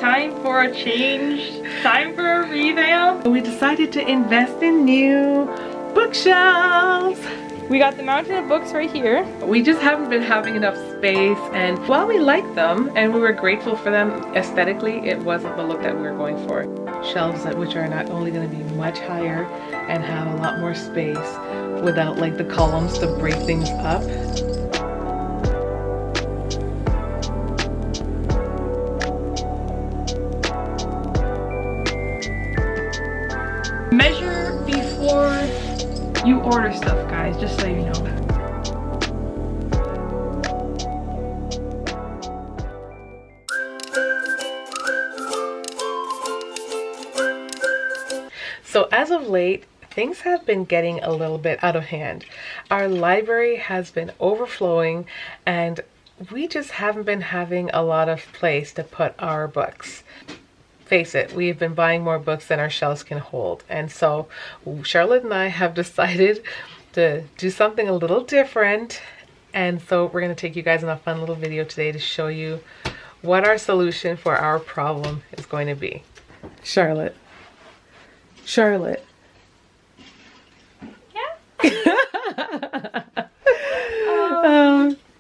time for a change. Time for a revamp. We decided to invest in new bookshelves. We got the mountain of books right here. We just haven't been having enough space, and while we liked them and we were grateful for them aesthetically, it wasn't the look that we were going for. Shelves which are not only going to be much higher and have a lot more space without like the columns to break things up. Measure before you order stuff, guys, just so you know. So as of late, things have been getting a little bit out of hand. Our library has been overflowing and we just haven't been having a lot of place to put our books. Face it, we've been buying more books than our shelves can hold. And so Charlotte and I have decided to do something a little different. And so we're going to take you guys on a fun little video today to show you what our solution for our problem is going to be. Charlotte. Yeah?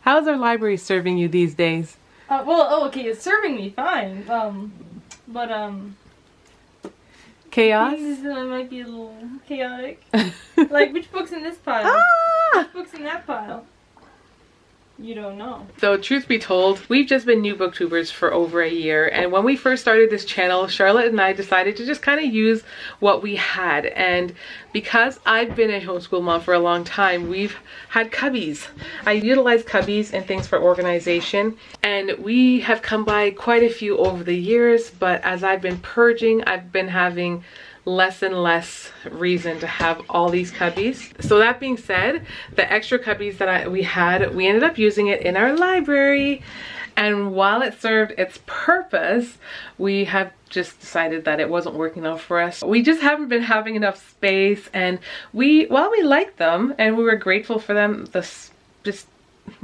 How's our library serving you these days? Okay, it's serving me fine. Chaos? Things might be a little chaotic. Like, which book's in this pile? Which book's in that pile? You don't know. So truth be told, we've just been new booktubers for over a year, and when we first started this channel, Charlotte and I decided to just kind of use what we had. And because I've been a homeschool mom for a long time, we've had cubbies. I utilize cubbies and things for organization, and we have come by quite a few over the years, but as I've been purging, I've been having less and less reason to have all these cubbies. So that being said, the extra cubbies that we ended up using it in our library, and while it served its purpose, we have just decided that it wasn't working out for us. We just haven't been having enough space, and while we liked them and we were grateful for them,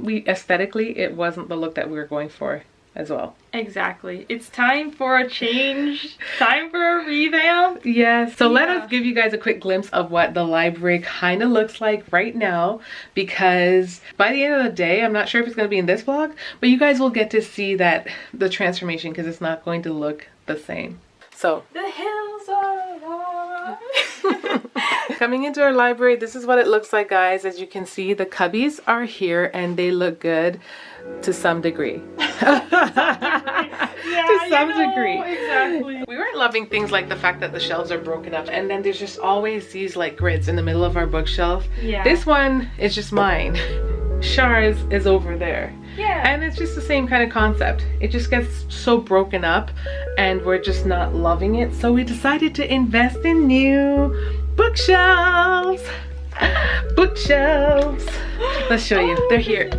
aesthetically it wasn't the look that we were going for as well. Exactly. It's time for a change. Time for a revamp. Yes. So let us give you guys a quick glimpse of what the library kind of looks like right now, because by the end of the day, I'm not sure if it's going to be in this vlog, but you guys will get to see the transformation, because it's not going to look the same. So the hills are high. Coming into our library, this is what it looks like, guys. As you can see, the cubbies are here and they look good to some degree. To some degree. Exactly. We weren't loving things like the fact that the shelves are broken up, and then there's just always these like grids in the middle of our bookshelf. Yeah. This one is just mine. Char's is over there. Yeah. And it's just the same kind of concept. It just gets so broken up and we're just not loving it. So we decided to invest in new bookshelves. Bookshelves. Let's show you. They're here.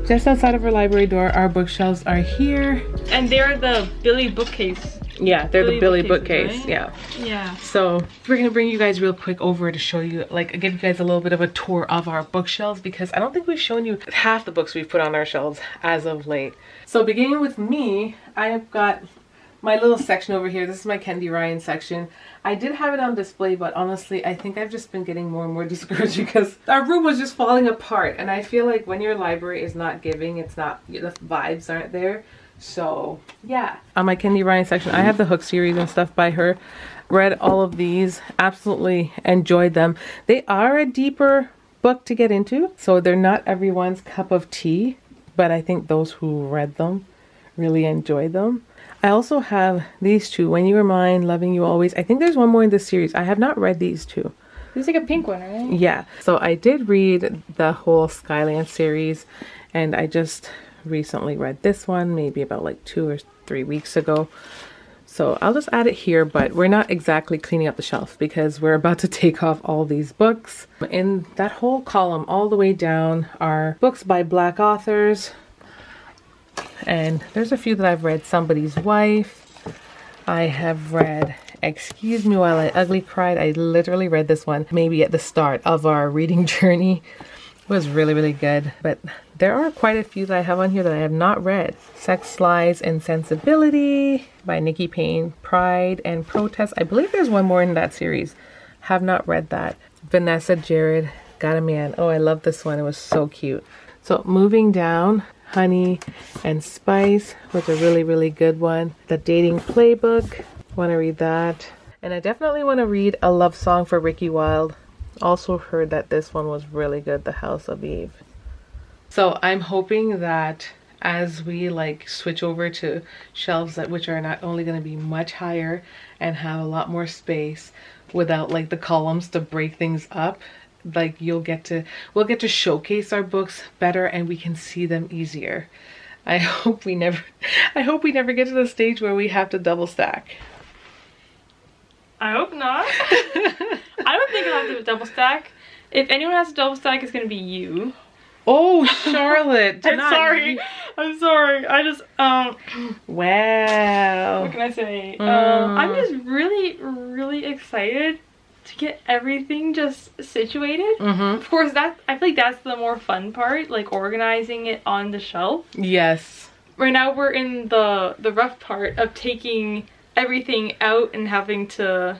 Just outside of our library door, our bookshelves are here. And they're the Billy bookcase. Yeah, they're the Billy bookcase. Right? Yeah. Yeah. So we're gonna bring you guys real quick over to show you, like, give you guys a little bit of a tour of our bookshelves, because I don't think we've shown you half the books we've put on our shelves as of late. So beginning with me, I have got my little section over here. This is my Kendi Ryan section. I did have it on display, but honestly, I think I've just been getting more and more discouraged because our room was just falling apart. And I feel like when your library is not giving, it's not, the vibes aren't there. So yeah. On my Kendi Ryan section, I have the Hook series and stuff by her. Read all of these, absolutely enjoyed them. They are a deeper book to get into, so they're not everyone's cup of tea, but I think those who read them really enjoyed them. I also have these two, When You Were Mine, Loving You Always. I think there's one more in this series. I have not read these two. This is like a pink one, right? Yeah. So I did read the whole Skyland series, and I just recently read this one, maybe about like 2 or 3 weeks ago. So I'll just add it here, but we're not exactly cleaning up the shelf because we're about to take off all these books. In that whole column all the way down are books by Black authors. And there's a few that I've read. Somebody's Wife. I have read Excuse Me While I Ugly Cried. I literally read this one maybe at the start of our reading journey. It was really, really good. But There are quite a few that I have on here that I have not read. Sex, Lies, and Sensibility by Nikki Payne. Pride and Protest. I believe there's one more in that series. Have not read that. Vanessa Jared, Got a Man. Oh, I love this one. It was so cute. So moving down, Honey and Spice was a really, really good one. The Dating Playbook. Want to read that. And I definitely want to read A Love Song for Ricky Wilde. Also heard that this one was really good, The House of Eve. So I'm hoping that as we like switch over to shelves that which are not only going to be much higher and have a lot more space without like the columns to break things up, like we'll get to showcase our books better and we can see them easier. I hope we never get to the stage where we have to double stack. I hope not. I don't think I'll have to double stack. If anyone has to double stack, it's gonna be you. Oh, Charlotte. I'm sorry. I'm sorry. I just wow. What can I say? I'm just really excited to get everything just situated. Of course, I feel like that's the more fun part, like organizing it on the shelf. Yes. Right now we're in the rough part of taking everything out and having to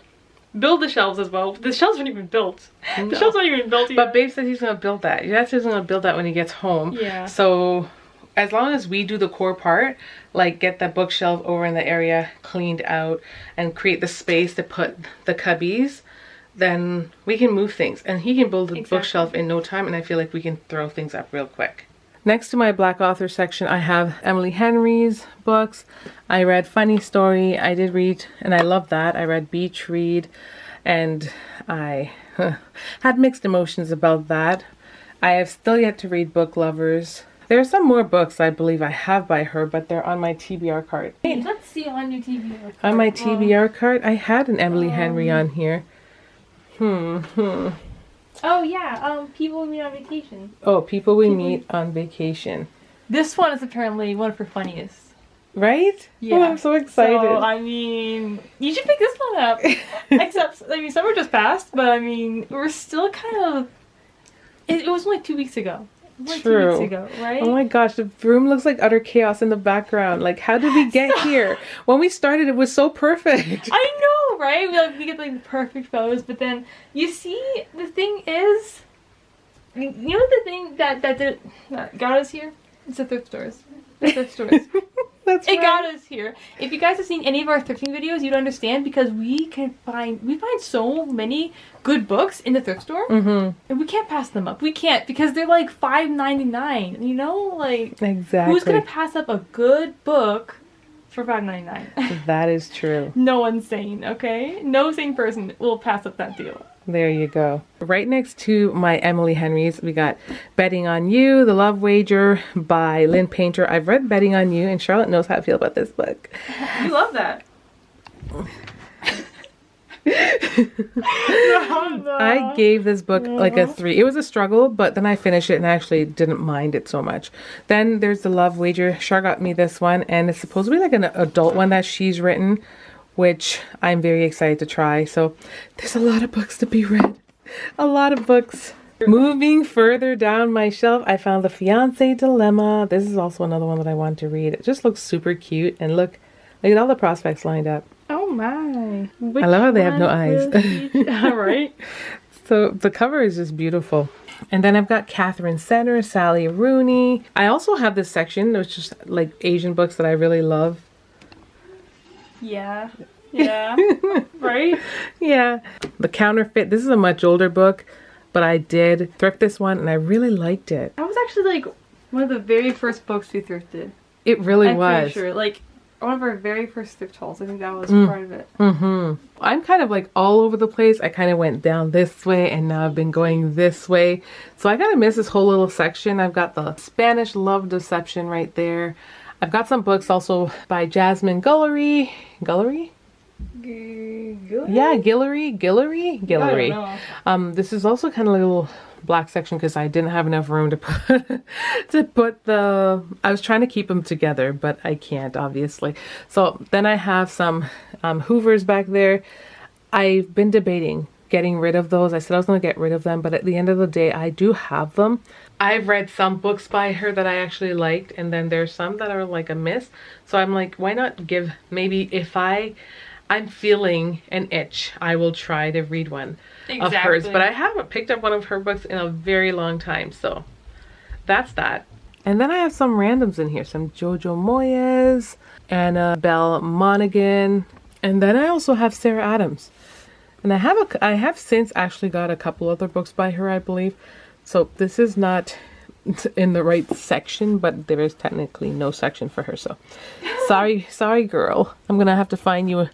build the shelves as well. The shelves aren't even built. No. The shelves aren't even built yet. But Babe said he's gonna build that. Yes, he's gonna build that when he gets home. Yeah. So as long as we do the core part, like get that bookshelf over in the area cleaned out and create the space to put the cubbies, then we can move things. And he can build the bookshelf in no time, and I feel like we can throw things up real quick. Next to my Black author section, I have Emily Henry's books. I read Funny Story. I did read, and I love that. I read Beach Read, and I had mixed emotions about that. I have still yet to read Book Lovers. There are some more books I believe I have by her, but they're on my TBR card. Hey, let's see on your TBR card. On my TBR card, I had an Emily Henry on here. Oh yeah, People We Meet on Vacation. Oh, People We Meet on Vacation. This one is apparently one of her funniest. Right? Yeah. Oh, I'm so excited. So, I mean, you should pick this one up. Except, I mean, summer just passed, but I mean, we're still kind of... It was only 2 weeks ago. Like True. 2 weeks ago, right? Oh my gosh, the room looks like utter chaos in the background. Like, how did we get here? When we started, it was so perfect. I know, right? We get like the perfect photos, but then you see, the thing is, you know the thing that got us here? It's the thrift stores. The thrift stores. That's It right. got us here. If you guys have seen any of our thrifting videos, you'd understand because we find so many good books in the thrift store, and we can't pass them up. We can't because they're like $5.99. You know, like Exactly. who's gonna pass up a good book for $5.99? That is true. No one's sane. Okay, no sane person will pass up that deal. There you go. Right next to my Emily Henry's, we got Betting on You, The Love Wager by Lynn Painter. I've read Betting on You, and Charlotte knows how I feel about this book. You love that. I gave this book like a 3. It was a struggle, but then I finished it and I actually didn't mind it so much. Then there's The Love Wager. Char got me this one, and it's supposed to be like an adult one that she's written, which I'm very excited to try. So there's a lot of books to be read. A lot of books. Moving further down my shelf, I found The Fiancé Dilemma. This is also another one that I want to read. It just looks super cute, and look at all the prospects lined up. Oh my. I love how they have no eyes. All right. So the cover is just beautiful. And then I've got Catherine Center, Sally Rooney. I also have this section, which is like Asian books that I really love. Yeah. Yeah. Right? Yeah. The Counterfeit. This is a much older book, but I did thrift this one and I really liked it. That was actually like one of the very first books we thrifted. It really I'm was. pretty sure. Like one of our very first thrift hauls. I think that was part of it. I'm kind of like all over the place. I kind of went down this way and now I've been going this way. So I kind of miss this whole little section. I've got the Spanish Love Deception right there. I've got some books also by Jasmine Guillory. Guillory? Yeah, Guillory. I don't know. This is also kind of like a little black section because I didn't have enough room to put the... I was trying to keep them together, but I can't, obviously. So then I have some Hoovers back there. I've been debating getting rid of those. I said I was going to get rid of them, but at the end of the day, I do have them. I've read some books by her that I actually liked, and then there's some that are like a miss. So I'm like, why not give, maybe if I'm feeling an itch, I will try to read one of hers. But I haven't picked up one of her books in a very long time, so that's that. And then I have some randoms in here, some Jojo Moyes, Annabelle Monaghan, and then I also have Sarah Adams. And I have since actually got a couple other books by her, I believe. So this is not in the right section, but there is technically no section for her. So sorry girl. I'm gonna have to find you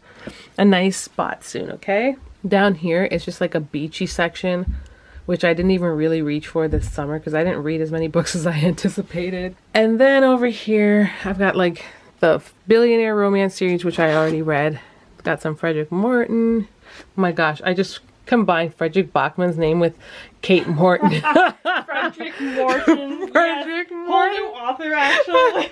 a nice spot soon, okay? Down here, it's just like a beachy section, which I didn't even really reach for this summer because I didn't read as many books as I anticipated. And then over here, I've got like the Billionaire Romance series, which I already read. Got some Frederick Morton. Oh my gosh, I just combined Frederick Bachman's name with Kate Morton. Frederick Morton. Frederick Morton. Whole new author, actually.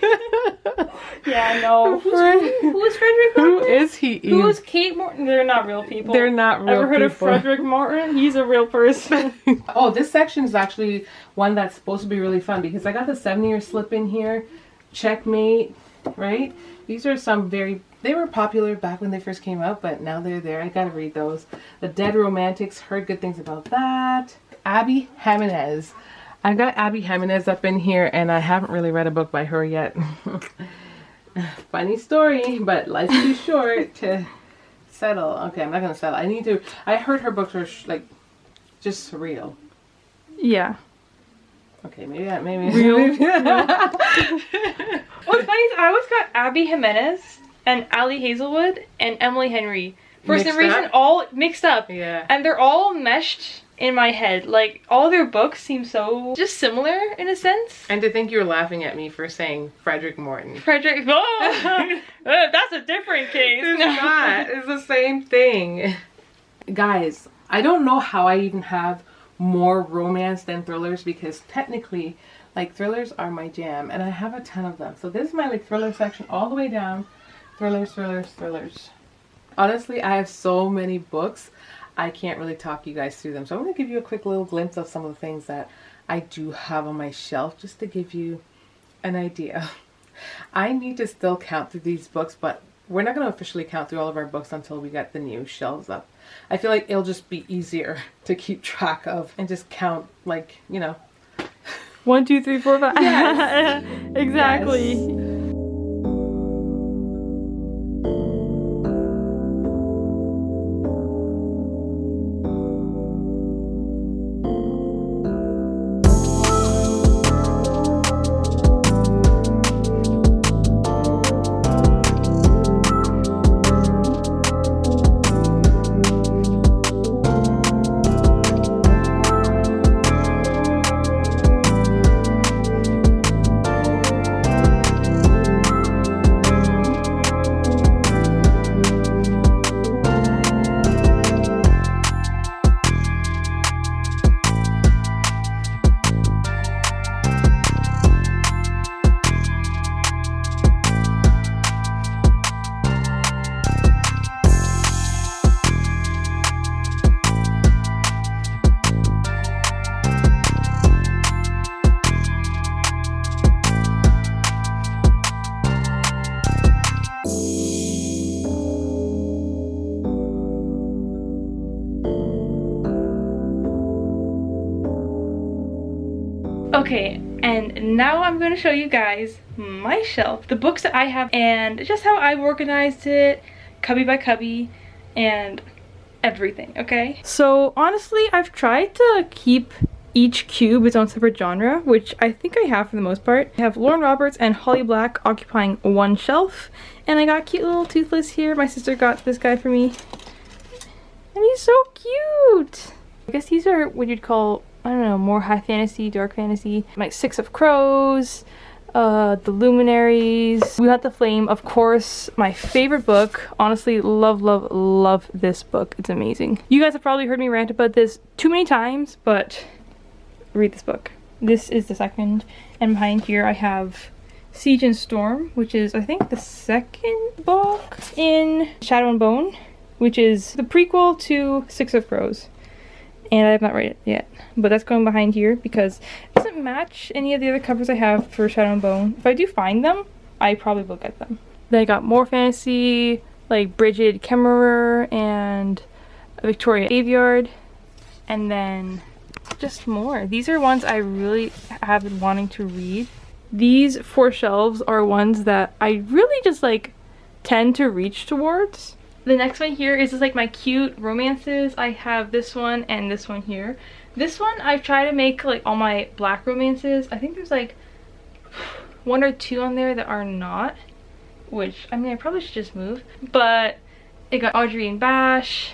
Yeah, no. Who is Frederick Morton? Who is he? Who is Kate Morton? They're not real people. They're not real people. Ever heard of Frederick Morton? He's a real person. Oh, this section is actually one that's supposed to be really fun because I got the 7-year slip in here. Checkmate, right? These are some they were popular back when they first came out, but now they're there. I gotta read those. The Dead Romantics, heard good things about that. Abby Jimenez. I've got Abby Jimenez up in here, and I haven't really read a book by her yet. Funny story, but life's too short to settle. Okay, I'm not gonna settle. I heard her books are like just surreal. Yeah. Okay, maybe real. What's funny is I always got Abby Jimenez and Allie Hazelwood and Emily Henry. For some reason, all mixed up. Yeah. And they're all meshed in my head. Like, all their books seem so just similar in a sense. And to think you were laughing at me for saying Frederick Morton. Frederick, oh! That's a different case. It's not. It's the same thing. Guys, I don't know how I even have more romance than thrillers because technically, like, thrillers are my jam. And I have a ton of them. So this is my, like, thriller section all the way down. Thrillers. Honestly, I have so many books, I can't really talk you guys through them. So I'm going to give you a quick little glimpse of some of the things that I do have on my shelf just to give you an idea. I need to still count through these books, but we're not going to officially count through all of our books until we get the new shelves up. I feel like it'll just be easier to keep track of and just count, like, you know. 1, 2, 3, 4, 5. Yes. Exactly. Yes. Okay, and now I'm going to show you guys my shelf, the books that I have, and just how I've organized it, cubby by cubby, and everything, okay? So honestly, I've tried to keep each cube its own separate genre, which I think I have for the most part. I have Lauren Roberts and Holly Black occupying one shelf, and I got cute little Toothless here. My sister got this guy for me, and he's so cute! I guess these are what you'd call, I don't know, more high fantasy, dark fantasy. Like Six of Crows, The Luminaries, We Hunt the Flame, of course, my favorite book. Honestly, love this book. It's amazing. You guys have probably heard me rant about this too many times, but read this book. This is the second, and behind here I have Siege and Storm, which is, I think, the second book in Shadow and Bone, which is the prequel to Six of Crows. And I have not read it yet. But that's going behind here because it doesn't match any of the other covers I have for Shadow and Bone. If I do find them, I probably will get them. Then I got more fantasy, like Bridget Kemmerer and Victoria Aveyard. And then just more. These are ones I really have been wanting to read. These 4 shelves are ones that I really just like tend to reach towards. The next one here is just like my cute romances. I have this one and this one here. This one I've tried to make like all my black romances. I think there's like 1 or 2 on there that are not, which I mean I probably should just move. But it got Audrey and Bash,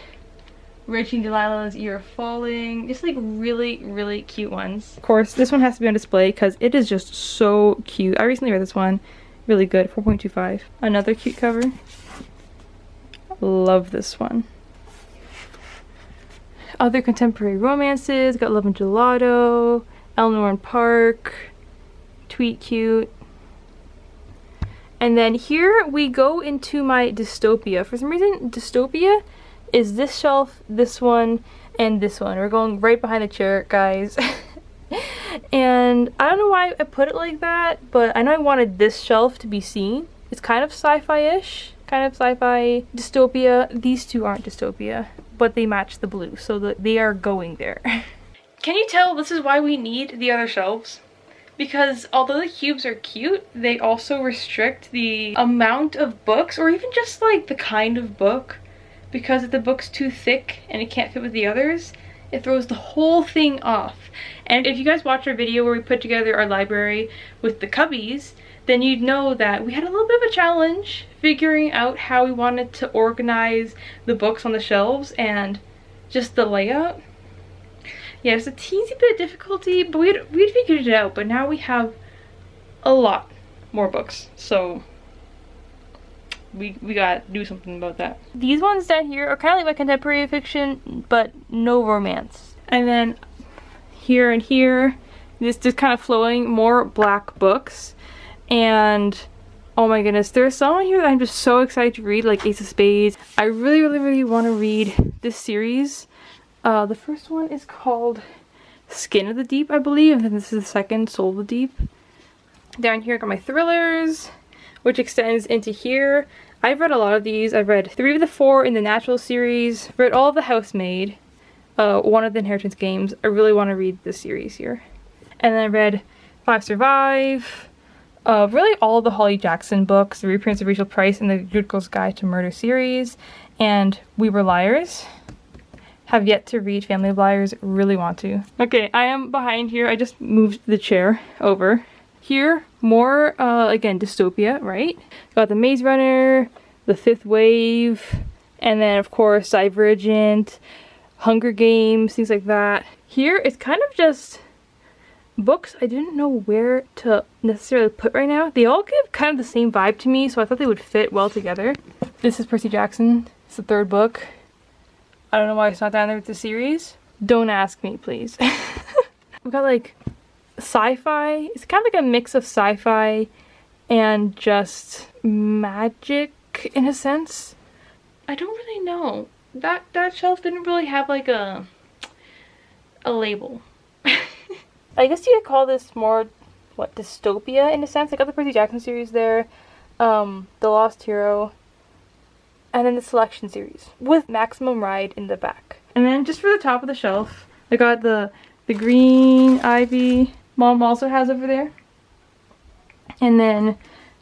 Richie and Delilah's Year of Falling, just like really cute ones. Of course this one has to be on display because it is just so cute. I recently read this one, really good, 4.25. Another cute cover. Love this one. Other contemporary romances, got Love and Gelato, Eleanor and Park, Tweet Cute. And then here we go into my dystopia. For some reason, dystopia is this shelf, this one, and this one. We're going right behind the chair, guys. And I don't know why I put it like that, but I know I wanted this shelf to be seen. It's kind of sci-fi-ish. Kind of sci-fi dystopia. These two aren't dystopia, but they match the blue, so they are going there. Can you tell this is why we need the other shelves? Because although the cubes are cute, they also restrict the amount of books, or even just like the kind of book. Because if the book's too thick and it can't fit with the others, it throws the whole thing off. And if you guys watch our video where we put together our library with the cubbies, then you'd know that we had a little bit of a challenge figuring out how we wanted to organize the books on the shelves and just the layout. Yeah, it's a teensy bit of difficulty, but we'd figured it out. But now we have a lot more books, so we gotta do something about that. These ones down here are kind of like my contemporary fiction, but no romance. And then here and here, this just kind of flowing more black books. And oh my goodness, there's someone here that I'm just so excited to read, like Ace of Spades. I really want to read this series. The first one is called Skin of the Deep, I believe, and then this is the second, Soul of the Deep. Down here I got my thrillers, which extends into here. I've read a lot of these. I've read 3 of the 4 in the Natural series, read all of the Housemaid, 1 of the Inheritance Games. I really want to read this series here. And then I read 5 Survive, really all of the Holly Jackson books, the reprints of Rachel Price and the Good Girl's Guide to Murder series, and We Were Liars. Have yet to read Family of Liars, really want to. Okay, I am behind here. I just moved the chair over. Here, more, again, dystopia, right? Got The Maze Runner, The Fifth Wave, and then, of course, Divergent, Hunger Games, things like that. Here, it's kind of just books I didn't know where to necessarily put right now. They all give kind of the same vibe to me, so I thought they would fit well together. This is Percy Jackson. It's the 3rd book. I don't know why it's not down there with the series. Don't ask me, please. We've got like sci-fi. It's kind of like a mix of sci-fi and just magic in a sense. I don't really know. That shelf didn't really have like a label. I guess you could call this more, what, dystopia in a sense. I got the Percy Jackson series there, The Lost Hero, and then the Selection series with Maximum Ride in the back. And then just for the top of the shelf, I got the green ivy Mom also has over there. And then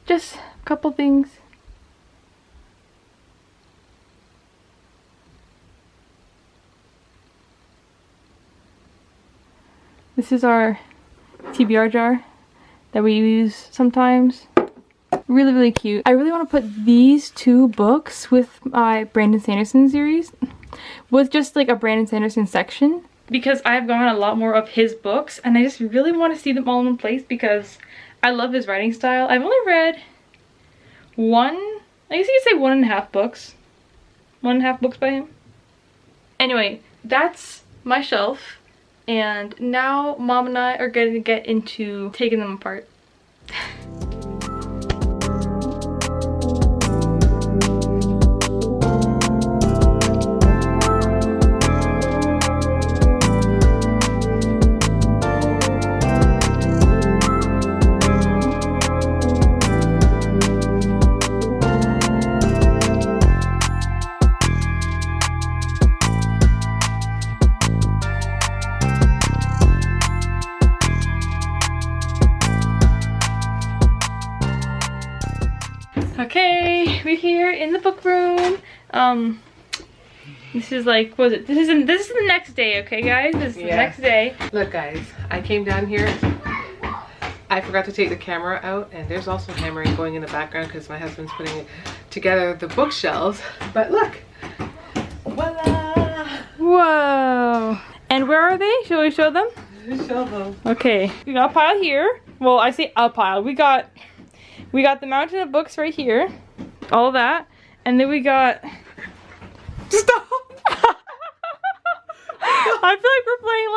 just a couple things. This is our TBR jar that we use sometimes. Really cute. I really want to put these 2 books with my Brandon Sanderson series with just like a Brandon Sanderson section, because I've gone a lot more of his books and I just really want to see them all in one place because I love his writing style. I've only read I guess you could say 1.5 books. 1.5 books by him. Anyway, that's my shelf, and now Mom and I are going to get into taking them apart. here in the book room. This is like, what was it? This is the next day, okay guys? This is the next day. Look guys, I came down here. I forgot to take the camera out, and there's also hammering going in the background because my husband's putting together the bookshelves. But look, voila! Whoa! And where are they? Shall we show them? Show them. Okay, we got a pile here. Well, I say a pile. We got the mountain of books right here, all that, and then we got. Stop! I feel like we're playing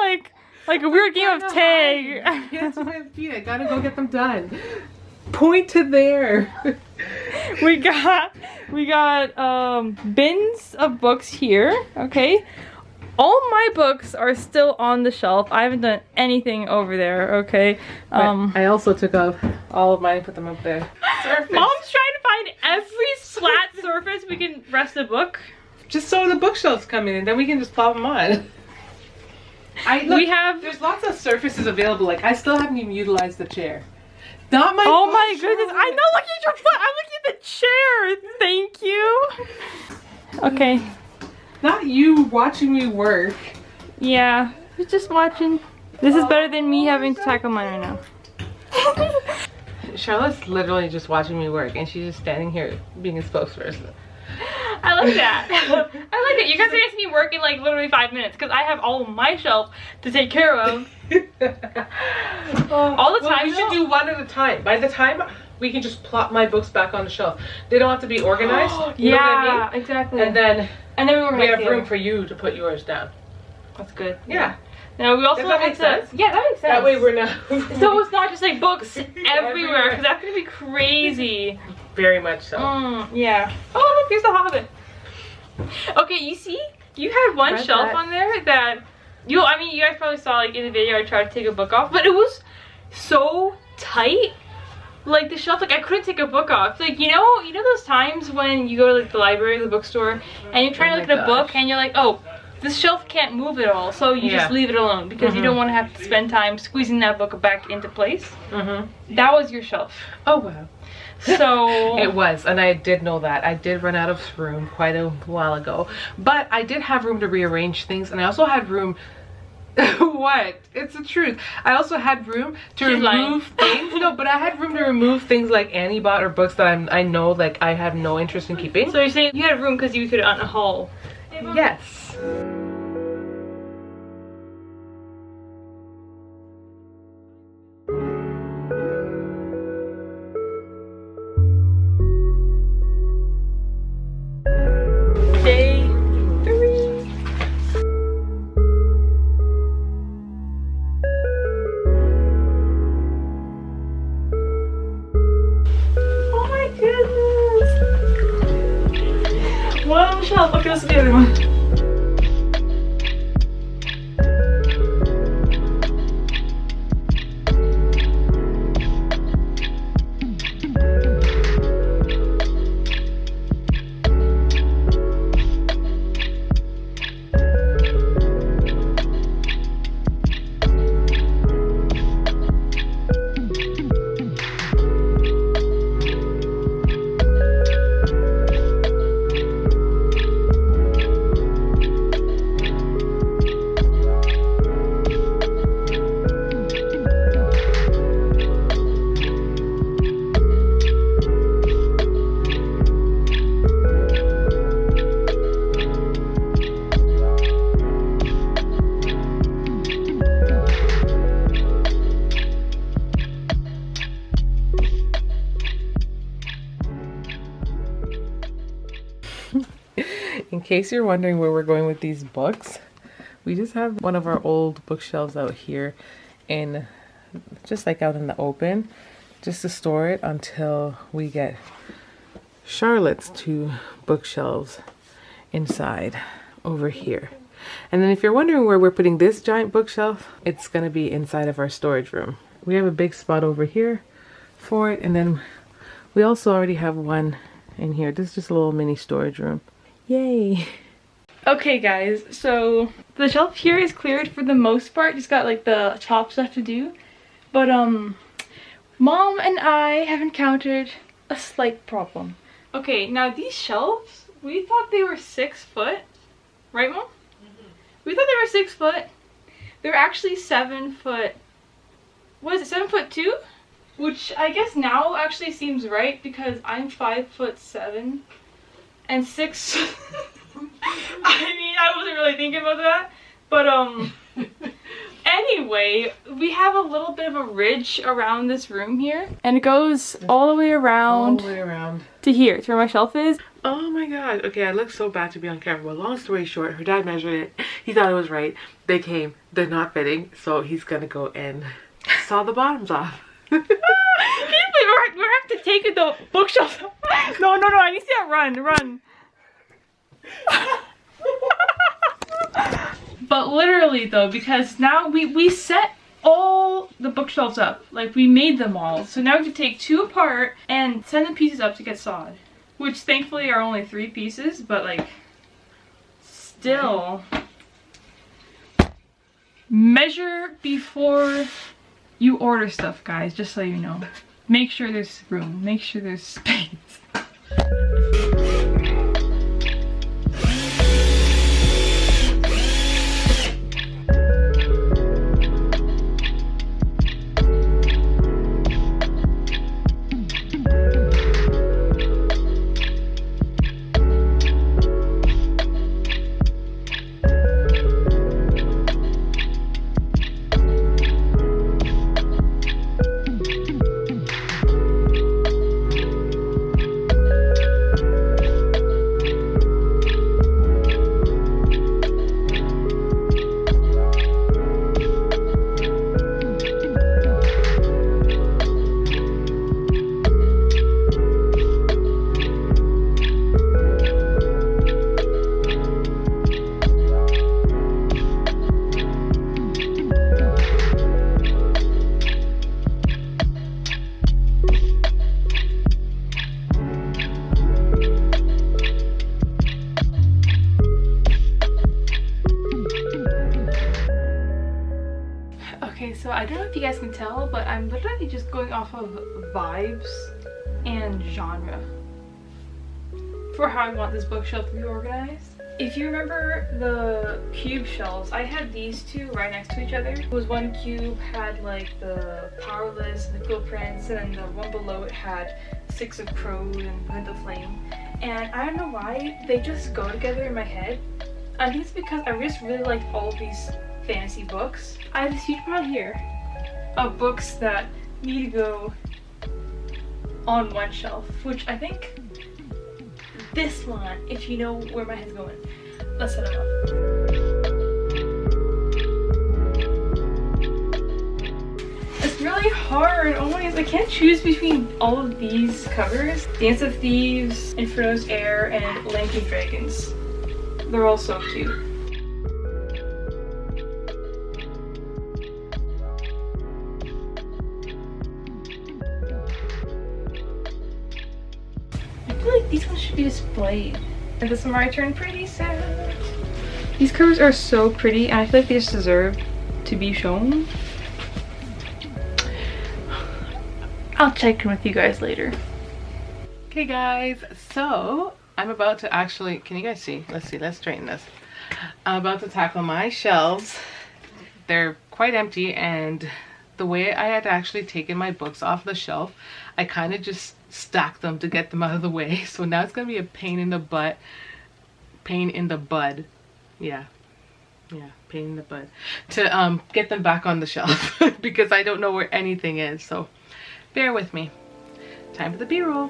like a weird game of tag. Yes, my feet. I gotta go get them done. Point to there. we got bins of books here. Okay, all my books are still on the shelf. I haven't done anything over there. Okay. I also took off all of mine and put them up there. Surface. Mom's trying to find every flat surface we can rest a book. Just so the bookshelves come in, and then we can just plop them on. There's lots of surfaces available. Like, I still haven't even utilized the chair. Not my Oh my goodness, I know, look at your foot. I'm looking at the chair. Thank you. Okay. Not you watching me work. Yeah, you're just watching. This is better than me having to tackle mine right now. Charlotte's literally just watching me work, and she's just standing here being a spokesperson. I like that. I like it. You guys are gonna see me work in like literally 5 minutes because I have all of my shelf to take care of. All the time. We should do one at a time. By the time we can just plop my books back on the shelf. They don't have to be organized. You know what I mean? Exactly. And then we have room for you to put yours down. That's good. Yeah. Now we also Does that make sense? Yeah, that makes sense. That way we're not. So it's not just like books everywhere because that's gonna be crazy. Very much so. Yeah. Oh look, there's the Hobbit. Okay, you see, you had one shelf on there that you guys probably saw like in the video. I tried to take a book off, but it was so tight. Like the shelf, like I couldn't take a book off. Like you know those times when you go to like the library, the bookstore, and you're trying to look at a book, and you're like, oh, this shelf can't move at all, so you just leave it alone because you don't want to have to spend time squeezing that book back into place. That was your shelf. Oh wow. So it was, and I did know that. I did run out of room quite a while ago, but I did have room to rearrange things, and I also had room. What? It's the truth. I also had room to remove things. No, but I had room to remove things like Annie bought or books that I know like I have no interest in keeping. So you're saying you had room because you could unhaul? Yes. Day 3. Oh my goodness! One on the shelf. Okay, let's do the other one. In case you're wondering where we're going with these books, we just have one of our old bookshelves out here in just like out in the open, just to store it until we get Charlotte's 2 bookshelves inside over here. And then if you're wondering where we're putting this giant bookshelf, it's going to be inside of our storage room. We have a big spot over here for it, and then we also already have one in here. This is just a little mini storage room. Yay! Okay guys, so the shelf here is cleared for the most part. Just got like the top stuff to do. But Mom and I have encountered a slight problem. Okay, now these shelves, we thought they were 6 foot. Right, Mom? We thought they were 6 foot. They're actually 7 foot. What is it, 7'2"? Which I guess now actually seems right because I'm 5'7" and 6. I mean, I wasn't really thinking about that, but anyway, we have a little bit of a ridge around this room here, and it goes all the way around. All the way around to here, to where my shelf is. Oh my god. Okay, I look so bad to be on camera, but long story short, her dad measured it. He thought it was right. They came. They're not fitting, so he's gonna go and saw the bottoms off. We're gonna have to take the bookshelf. No, I need to see that run. But literally though, because now we set all the bookshelves up. Like, we made them all. So now we have to take 2 apart and send the pieces up to get sawed. Which thankfully are only 3 pieces, but like, still. Measure before you order stuff, guys, just so you know. Make sure there's room. Make sure there's space. Okay, so I don't know if you guys can tell, but I'm literally just going off of vibes and genre for how I want this bookshelf to be organized. If you remember the cube shelves, I had these 2 right next to each other. It was one cube had like the Powerless and the Quill Prince, and then the one below it had Six of Crows and Wind of Flame. And I don't know why, they just go together in my head. I think it's because I just really like all of these fantasy books. I have this huge pile here of books that need to go on one shelf, which I think this one, if you know where my head's going. Let's set it up. It's really hard. Oh my goodness, I can't choose between all of these covers. Dance of Thieves, Inferno's Heir, and Lanky Dragons. They're all so cute. I feel like these ones should be displayed. And this is my turn pretty sad. These covers are so pretty, and I feel like they just deserve to be shown. I'll check in with you guys later. Okay guys, so I'm about to actually, can you guys see? Let's see, let's straighten this. I'm about to tackle my shelves. They're quite empty, and the way I had actually taken my books off the shelf, I kind of just stacked them to get them out of the way. So now it's gonna be a pain in the bud. Yeah, pain in the butt to get them back on the shelf because I don't know where anything is. So bear with me. Time for the B-roll.